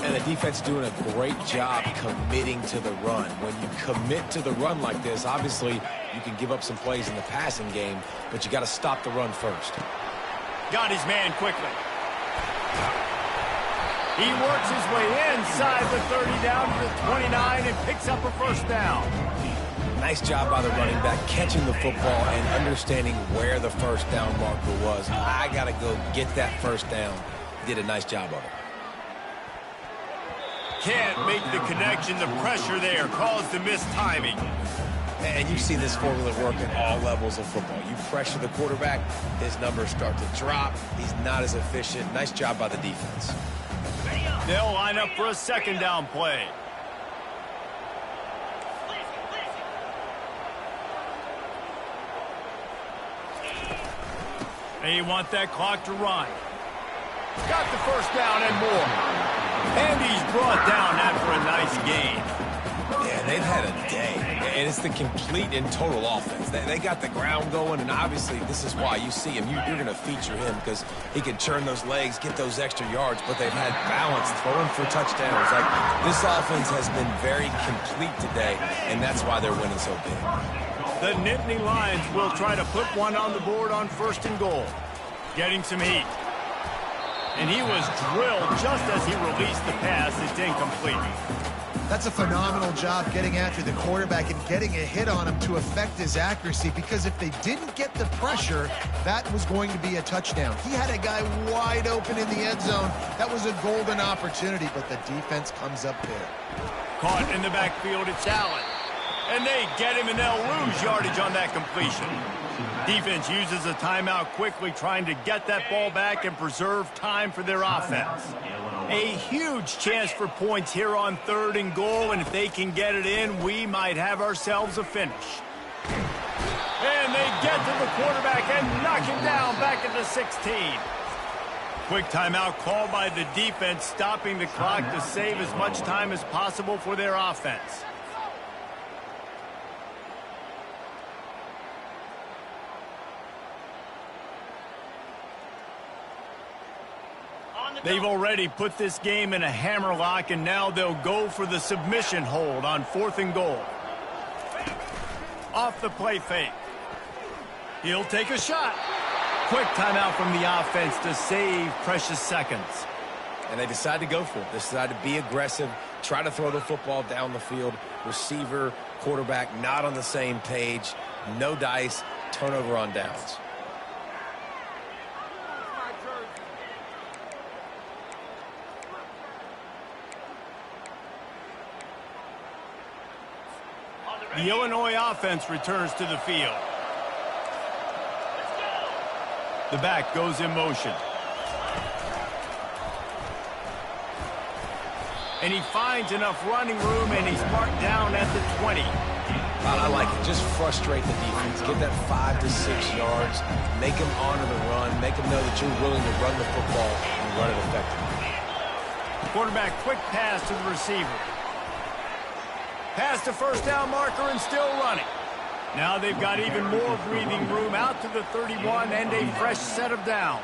And the defense doing a great job committing to the run. When you commit to the run like this, obviously you can give up some plays in the passing game, but you got to stop the run first. Got his man quickly. He works his way inside the 30 down to the 29 and picks up a first down. Nice job by the running back catching the football and understanding where the first down marker was. I got to go get that first down. Did a nice job of it. Can't make the connection. The pressure there caused the missed timing. And you see this formula work at all levels of football. You pressure the quarterback, his numbers start to drop. He's not as efficient. Nice job by the defense. They'll line up for a second down play. They want that clock to run. Got the first down and more. And he's brought down after a nice gain. Yeah, they've had a day. And it's the complete and total offense. They got the ground going, and obviously this is why you see him. You're going to feature him because he can churn those legs, get those extra yards, but they've had balance, throwing for touchdowns. Like, this offense has been very complete today, and that's why they're winning so big. The Nittany Lions will try to put one on the board on first and goal. Getting some heat. And he was drilled just as he released the pass. It's incomplete. That's a phenomenal job getting after the quarterback and getting a hit on him to affect his accuracy, because if they didn't get the pressure, that was going to be a touchdown. He had a guy wide open in the end zone. That was a golden opportunity, but the defense comes up big. Caught in the backfield, it's Allen. And they get him, and they'll lose yardage on that completion. Defense uses a timeout quickly, trying to get that ball back and preserve time for their offense. A huge chance for points here on third and goal, and if they can get it in, we might have ourselves a finish. And they get to the quarterback and knock him down back at the 16. Quick timeout called by the defense, stopping the clock to save as much time as possible for their offense. on the They've double. already put this game in a hammerlock, and now they'll go for the submission hold on 4th and goal. Off the play fake. He'll take a shot. Quick timeout from the offense to save precious seconds. And they decide to go for it. They decide to be aggressive, try to throw the football down the field. Receiver, quarterback, not on the same page. No dice, turnover on downs. The Illinois offense returns to the field. The back goes in motion. And he finds enough running room, and he's marked down at the 20. I like it. Just frustrate the defense. Get that 5 to 6 yards. Make them honor the run. Make them know that you're willing to run the football and run it effectively. Quarterback, quick pass to the receiver. Pass to first down marker and still running. Now they've got even more breathing room out to the 31 and a fresh set of downs.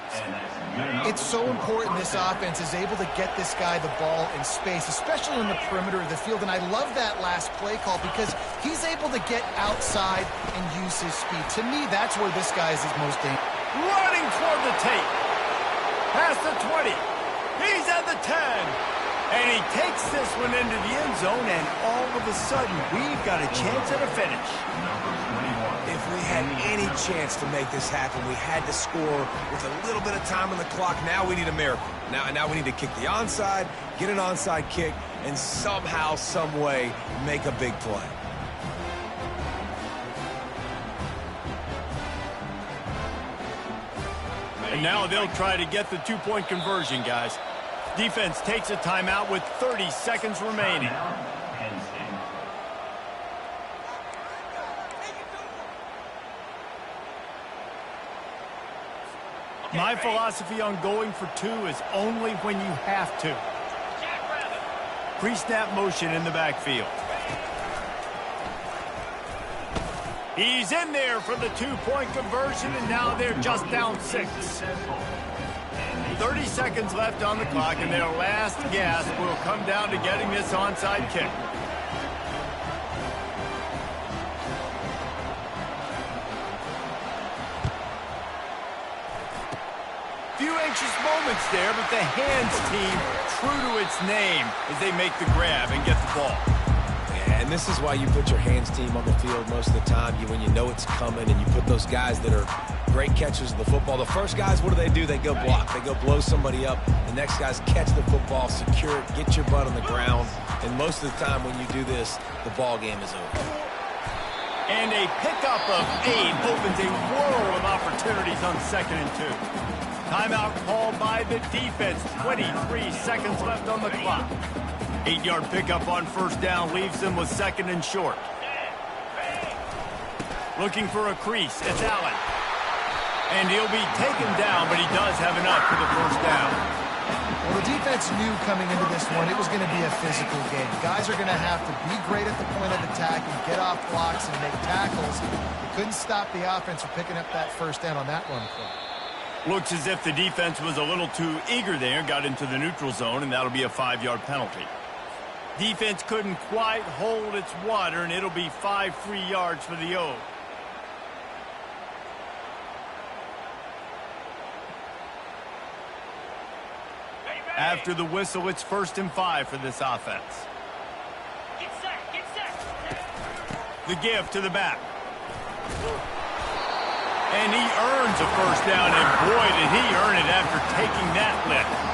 It's so important this offense is able to get this guy the ball in space, especially on the perimeter of the field. And I love that last play call because he's able to get outside and use his speed. To me, that's where this guy is his most dangerous. Running toward the tape. Past the 20. He's at the 10. And he takes this one into the end zone, and all of a sudden, we've got a chance at a finish. If we had any chance to make this happen, we had to score with a little bit of time on the clock. Now we need a miracle. Now we need to kick the onside, get an onside kick, and somehow, some way, make a big play. And now they'll try to get the two-point conversion, guys. Defense takes a timeout with 30 seconds remaining. My philosophy on going for 2 is only when you have to. Pre-snap motion in the backfield. He's in there for the two-point conversion, and now they're just down 6. 30 seconds left on the clock, and their last gasp will come down to getting this onside kick. Few anxious moments there, but the hands team true to its name as they make the grab and get the ball. Yeah, and this is why you put your hands team on the field most of the time. When you know it's coming, and you put those guys that are great catchers of the football. The first guys, what do? They go block. They go blow somebody up. The next guys catch the football, secure it, get your butt on the ground. And most of the time when you do this, the ball game is over. And a pickup of 8 opens a world of opportunities on 2nd and 2. Timeout called by the defense. 23 seconds left on the clock. 8-yard pickup on first down leaves them with 2nd and short. Looking for a crease. It's Allen. And he'll be taken down, but he does have enough for the first down. Well, the defense knew coming into this one it was going to be a physical game. Guys are going to have to be great at the point of attack and get off blocks and make tackles. They couldn't stop the offense from picking up that first down on that run play. Looks as if the defense was a little too eager there, got into the neutral zone, and that'll be a 5-yard penalty. Defense couldn't quite hold its water, and it'll be 5 free yards for the O. After the whistle, it's 1st and 5 for this offense. Get set, get set. The give to the back. And he earns a first down, and boy, did he earn it after taking that lift.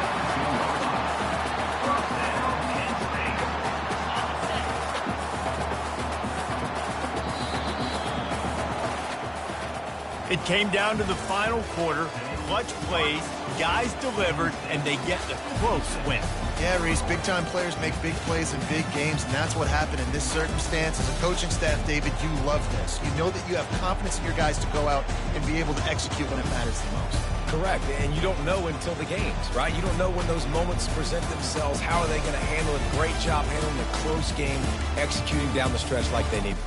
It came down to the final quarter. Clutch plays, guys delivered, and they get the close win. Yeah, Reese, big-time players make big plays in big games, and that's what happened in this circumstance. As a coaching staff, David, you love this. You know that you have confidence in your guys to go out and be able to execute when it matters the most. Correct, and you don't know until the games, right? You don't know when those moments present themselves. How are they going to handle it? Great job handling a close game, executing down the stretch like they need.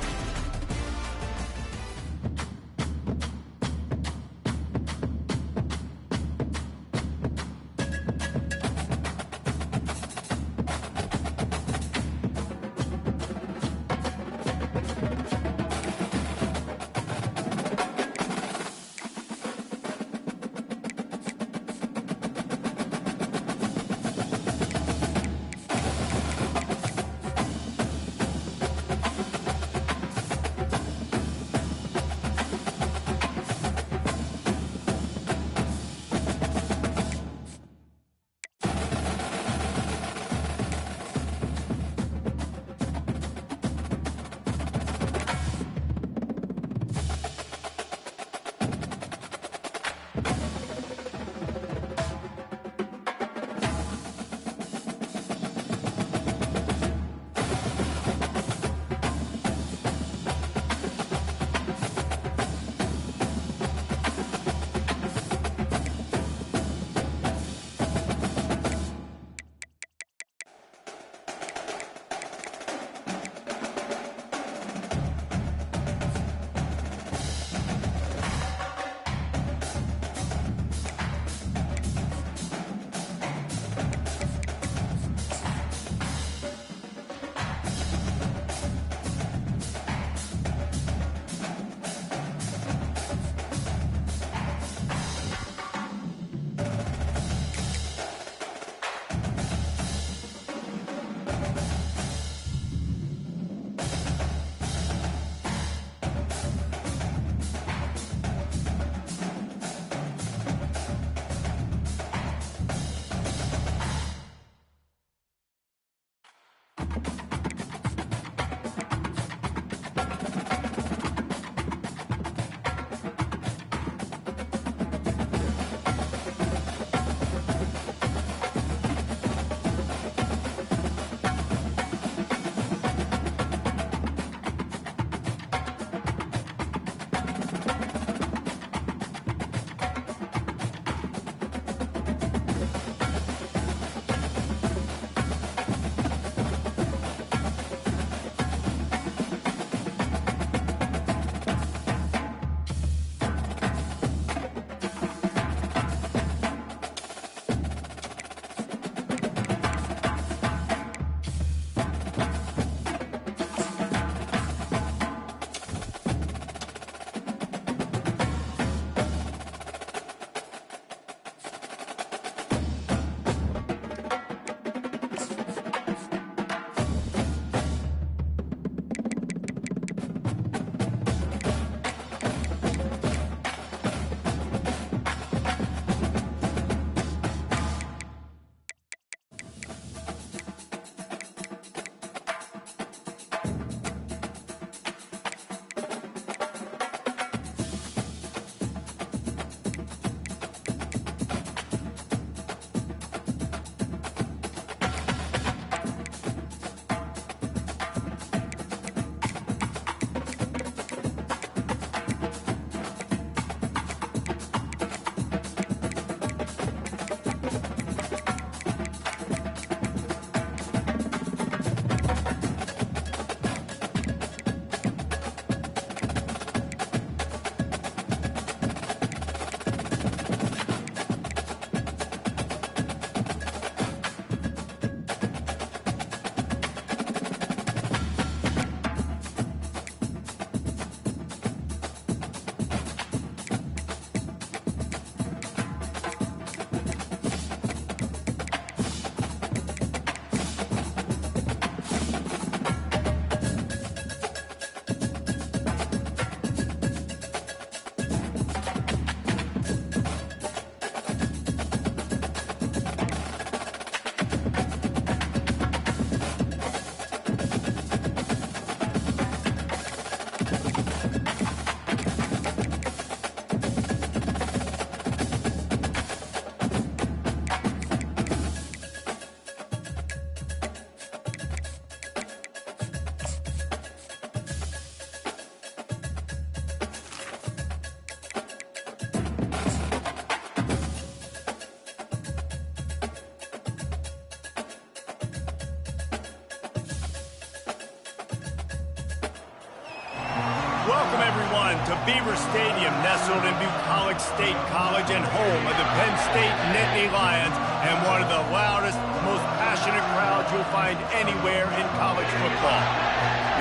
Welcome, everyone, to Beaver Stadium, nestled in Bucolic State College and home of the Penn State Nittany Lions, and one of the loudest, most passionate crowds you'll find anywhere in college football.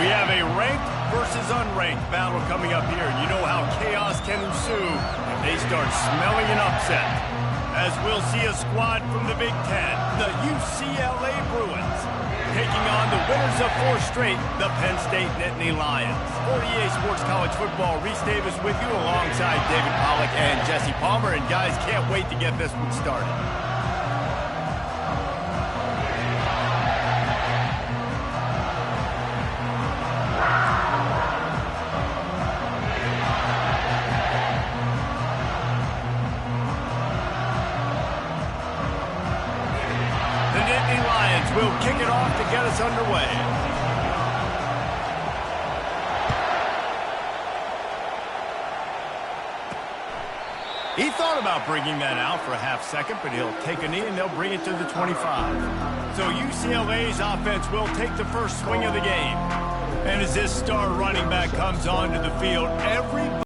We have a ranked versus unranked battle coming up here, and you know how chaos can ensue if they start smelling an upset. As we'll see a squad from the Big Ten, the UCLA Bruins, taking on the winners of 4 straight, the Penn State Nittany Lions. For EA Sports College Football, Reese Davis with you alongside David Pollack and Jesse Palmer. And guys, can't wait to get this one started. We'll kick it off to get us underway. He thought about bringing that out for a half second, but he'll take a knee and they'll bring it to the 25. So UCLA's offense will take the first swing of the game. And as this star running back comes onto the field, every